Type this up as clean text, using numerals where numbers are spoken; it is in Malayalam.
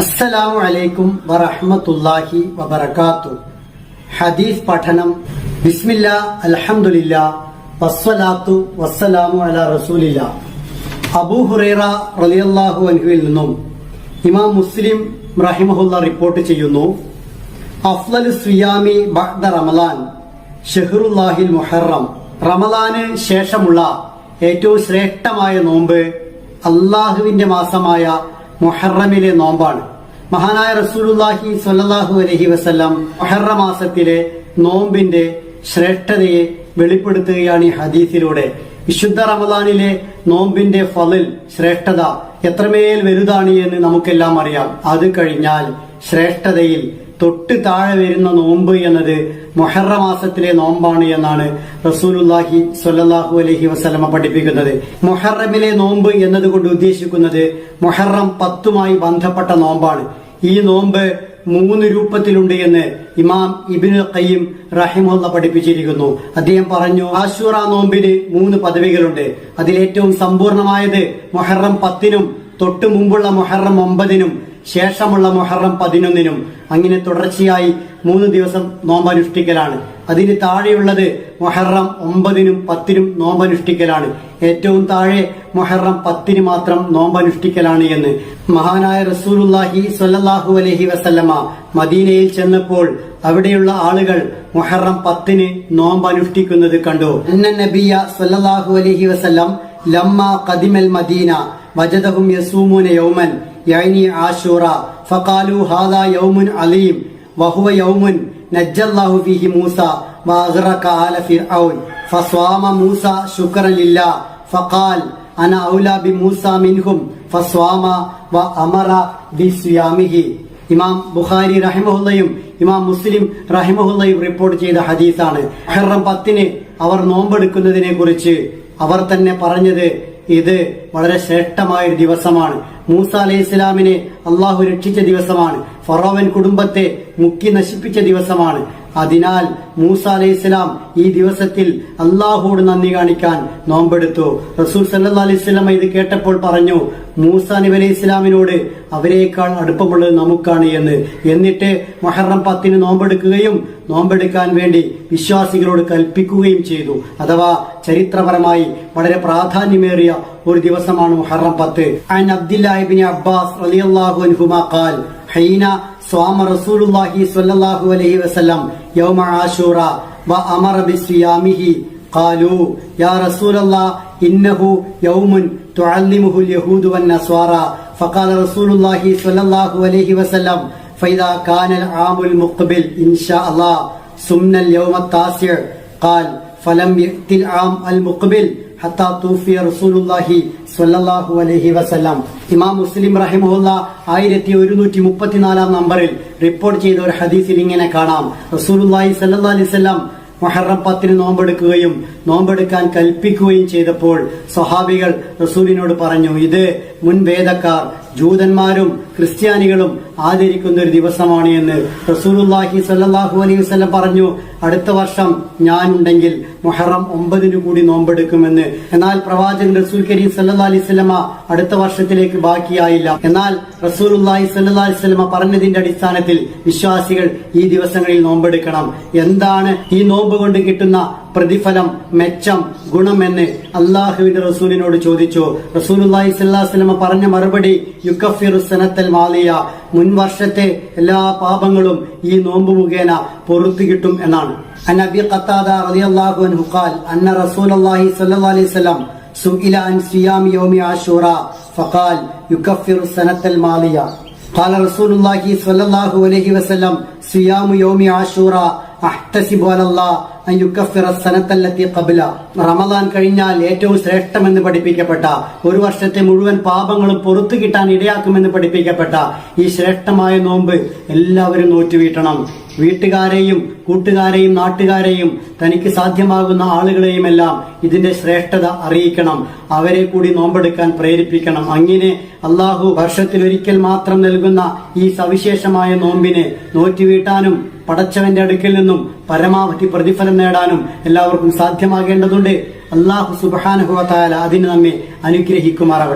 അസ്സലാമു അലൈക്കും വറഹ്മത്തുള്ളാഹി വബറകാതുഹു. ഹദീസ് പഠനം. ബിസ്മില്ലാ അൽഹംദുലില്ലാ വസ്സലാത്തു വസ്സലാമു അലാ റസൂലില്ലാ. അബൂ ഹുറൈറ റളിയല്ലാഹു അൻഹുവിൽ നിന്നും ഇമാം മുസ്ലിം റഹിമഹുല്ലാ റിപ്പോർട്ട് ചെയ്യുന്നു, അഫ്ളലു സിയാമി ബഅദ റമളാൻ ഷഹ്റുല്ലാഹിൽ മുഹറം. റമളാന് ശേഷമുള്ള ഏറ്റവും ശ്രേഷ്ഠമായ നോമ്പ് അള്ളാഹുവിന്റെ മാസമായ മുഹറമിലെ നോമ്പാണ്. മഹാനായ റസൂലുള്ളാഹി സ്വല്ലല്ലാഹു അലൈഹി വസല്ലം മുഹറം മാസത്തിലെ നോമ്പിന്റെ ശ്രേഷ്ഠതയെ വെളിപ്പെടുത്തുകയാണ് ഈ ഹദീസിലൂടെ. വിശുദ്ധ റമളാനിലെ നോമ്പിന്റെ ഫളൽ, ശ്രേഷ്ഠത എത്രമേൽ വലുതാണ് എന്ന് നമുക്കെല്ലാം അറിയാം. അത് കഴിഞ്ഞാൽ ശ്രേഷ്ഠതയിൽ തൊട്ട് താഴെ വരുന്ന നോമ്പ് എന്നത് മുഹറം മാസത്തിലെ നോമ്പാണ് എന്നാണ് റസൂലുള്ളാഹി സ്വല്ലല്ലാഹു അലൈഹി വസല്ലമ പഠിപ്പിക്കുന്നത്. മുഹറമിലെ നോമ്പ് എന്നതുകൊണ്ട് ഉദ്ദേശിക്കുന്നത് മുഹറം 10മായി ബന്ധപ്പെട്ട നോമ്പാണ്. ഈ നോമ്പ് 3 രൂപത്തിലുണ്ട് എന്ന് ഇമാം ഇബ്നുൽ ഖയ്യിം റഹിമഹുല്ലാഹ് പഠിപ്പിച്ചിരിക്കുന്നു. അദ്ദേഹം പറഞ്ഞു, ആശൂറ നോമ്പിന് 3 പദവികളുണ്ട്. അതിലേറ്റവും സമ്പൂർണമായത് മുഹറം 10നും തൊട്ട് മുമ്പുള്ള മുഹറം 9നും ശേഷമുള്ള മുഹറം 11നും. അങ്ങനെ തുടർച്ചയായി 3 ദിവസം നോമ്പനുഷ്ഠിക്കലാണ്. അതിന് താഴെയുള്ളത് മുഹറം 9നും 10നും നോമ്പനുഷ്ഠിക്കലാണ്. ഏറ്റവും താഴെ മുഹറം 10ന് മാത്രം നോമ്പനുഷ്ഠിക്കലാണ് എന്ന് മഹാനായ റസൂലുള്ളാഹി സ്വല്ലല്ലാഹു അലൈഹി വസല്ലമ മദീനയിൽ ചെന്നപ്പോൾ അവിടെയുള്ള ആളുകൾ മുഹറം 10ന് നോമ്പനുഷ്ഠിക്കുന്നത് കണ്ടു. അന്ന നബിയ സ്വല്ലല്ലാഹു അലൈഹി വസല്ലം ലമ്മ ഖദിമൽ മദീന വജദഹും യസൂമൂന യൗമൻ യഅനി ആശൂറ ഫഖാലു ഹാദാ യൗമുൻ അലീം വഹുവ യൗമുൻ നജ്ജല്ലാഹു ഫീഹി മൂസ വഅഗ്റക ആല ഫിർഔൻ ഫസ്വാമ മൂസ ശുക്രൻ ലില്ലാഹ് ഫഖാൽ അന ഔലാ ബിമൂസ മിൻഹും ഫസ്വാമ വഅമറ ബിസ്യാമിഹി. ഇമാം ബുഖാരി റഹിമഹുല്ലയും ഇമാം മുസ്ലിം റഹിമഹുല്ലയും റിപ്പോർട്ട് ചെയ്ത ഹദീസാണ്. മുഹറം 10ന് അവർ നോമ്പെടുക്കുന്നതിനെ കുറിച്ച് അവർ തന്നെ പറഞ്ഞത്, ഇത് വളരെ ശ്രേഷ്ഠമായ ഒരു ദിവസമാണ്. മൂസ അലൈഹി ഇസ്ലാമിനെ അള്ളാഹു രക്ഷിച്ച ദിവസമാണ്. ഫറോവൻ കുടുംബത്തെ മുക്കി നശിപ്പിച്ച ദിവസമാണ്. അതിനാൽ മൂസ അലൈഹി ഇസ്ലാം ഈ ദിവസത്തിൽ അള്ളാഹുവോട് നന്ദി കാണിക്കാൻ നോമ്പെടുത്തു. റസൂൽ സല്ലല്ലാഹു അലൈഹി വസല്ലം ഇത് കേട്ടപ്പോൾ പറഞ്ഞു, മൂസ നബി അലൈഹി ഇസ്ലാമിനോട് അവരേക്കാൾ അടുപ്പമുള്ളത് നമുക്കാണ് എന്ന്. എന്നിട്ട് മുഹറം 10ന് നോമ്പെടുക്കുകയും നോമ്പെടുക്കാൻ വേണ്ടി വിശ്വാസികളോട് കൽപ്പിക്കുകയും ചെയ്തു. അഥവാ ചരിത്രപരമായി വളരെ പ്രാധാന്യമേറിയ ഒരു ദിവസമാണ് മുഹറം 10. അൻ അബ്ദുല്ലാഹി ഇബ്നു അബ്ബാസ് റളിയല്ലാഹു അൻഹുമാ ഖാൽ ഹീന സ്വാമ റസൂലുള്ളാഹി സ്വല്ലല്ലാഹു അലൈഹി വസല്ലം യൗമ ആശൂറ വഅമറ ബിസ്യാമിഹി ഖാലു യാ റസൂലല്ലാഹ് ഇന്നഹു യൗമുൻ തുഅല്ലിമുഹു യഹൂദു വന്നസ്വാറ ഫഖാല റസൂലുള്ളാഹി സ്വല്ലല്ലാഹു അലൈഹി വസല്ലം ഫഇദാ കാനൽ ആമുൽ മുഖ്ബിൽ ഇൻഷാ അല്ലാഹ് സുംനൽ യൗമ താസിഅ ഖാൽ ഫലം യഅതിൽ ആം അൽ മുഖ്ബിൽ ഹത്താ തൂഫിയ റസൂലുള്ളാഹി സ്വല്ലല്ലാഹു അലൈഹി വസല്ലം. ഇമാം മുസ്ലിം റഹിമഹുല്ലാഹ് 1134 നമ്പറിൽ റിപ്പോർട്ട് ചെയ്ത ഒരു ഹദീസിൽ ഇങ്ങനെ കാണാം, റസൂലുള്ളാഹി സ്വല്ലല്ലാഹു അലൈഹി വസല്ലം മുഹറം 10ന് നോമ്പെടുക്കുകയും നോമ്പെടുക്കാൻ കൽപ്പിക്കുകയും ചെയ്തപ്പോൾ സ്വഹാബികൾ റസൂലിനോട് പറഞ്ഞു, ഇത് മുൻവേദക്കാർ ജൂതന്മാരും ക്രിസ്ത്യാനികളും ആദരിക്കുന്ന ഒരു ദിവസമാണ് എന്ന്. റസൂലുള്ളാഹി സ്വല്ലല്ലാഹു അലൈഹി വസല്ലം പറഞ്ഞു, അടുത്ത വർഷം ഞാനുണ്ടെങ്കിൽ മുഹറം 9ന് കൂടി നോമ്പെടുക്കുമെന്ന്. എന്നാൽ പ്രവാചകൻ റസൂൽ കരീം സല്ലല്ലാഹു അലൈഹി വസല്ലമ അടുത്ത വർഷത്തിലേക്ക് ബാക്കിയായില്ല. എന്നാൽ റസൂലുള്ളാഹി സ്വല്ലല്ലാഹു അലൈഹി വസല്ലമ പറഞ്ഞതിന്റെ അടിസ്ഥാനത്തിൽ വിശ്വാസികൾ ഈ ദിവസങ്ങളിൽ നോമ്പെടുക്കണം. എന്താണ് ഈ നോമ്പ് കൊണ്ട് കിട്ടുന്ന പ്രതിഫലം, മെച്ചം, ഗുണം എന്ന് അള്ളാഹുവിന്റെ റസൂലിനോട് ചോദിച്ചു. റസൂലുള്ളാഹി സ്വല്ലല്ലാഹു അലൈഹി വസല്ലമ പറഞ്ഞ മറുപടി, യുകഫിറു സനത്തൽ മാലിയ, മുൻ വർഷത്തെ എല്ലാ പാപങ്ങളും ഈ നോമ്പ് മുഖേന പൊറുത്തു കിട്ടും എന്നാണ്. അൻ അബീ ഖത്താദ റളിയല്ലാഹു അൻഹു ഖാൽ അന്ന റസൂലുള്ളാഹി സ്വല്ലല്ലാഹു അലൈഹി വസല്ലം സുഇല അൻ സിയാമി യൗമി ആശൂറ ഫഖാൽ യുകഫിറു സനത്തൽ മാലിയ ഖാല റസൂലുള്ളാഹി സ്വല്ലല്ലാഹു അലൈഹി വസല്ലം സിയാമു യൗമി ആശൂറ അഹ്തസിബു അലല്ലാഹ് അൻ യുകഫിറ സനത്തല്ലതി ഖബ്ല. റമളാൻ കഴിഞ്ഞാൽ ഏറ്റവും ശ്രേഷ്ഠമെന്ന് പഠിപ്പിക്കപ്പെട്ട, ഒരു വർഷത്തെ മുഴുവൻ പാപങ്ങളും പൊറുത്തു കിട്ടാൻ ഇടയാക്കുമെന്ന് പഠിപ്പിക്കപ്പെട്ട ഈ ശ്രേഷ്ഠമായ നോമ്പ് എല്ലാവരും നോറ്റുവീട്ടണം. വീട്ടുകാരെയും കൂട്ടുകാരെയും നാട്ടുകാരെയും തനിക്ക് സാധ്യമാകുന്ന ആളുകളെയും എല്ലാം ഇതിന്റെ ശ്രേഷ്ഠത അറിയിക്കണം. അവരെ കൂടി നോമ്പെടുക്കാൻ പ്രേരിപ്പിക്കണം. അങ്ങനെ അള്ളാഹു വർഷത്തിലൊരിക്കൽ മാത്രം നൽകുന്ന ഈ സവിശേഷമായ നോമ്പിനെ നോറ്റുവീട്ടാനും പടച്ചവന്റെ അടുക്കൽ നിന്നും പരമാവധി പ്രതിഫലം നേടാനും എല്ലാവർക്കും സാധ്യമാകേണ്ടതുണ്ട്. അല്ലാഹു സുബ്ഹാനഹു വ തആല അതിന് നമ്മെ അനുഗ്രഹിക്കുമാറാവട്ടെ.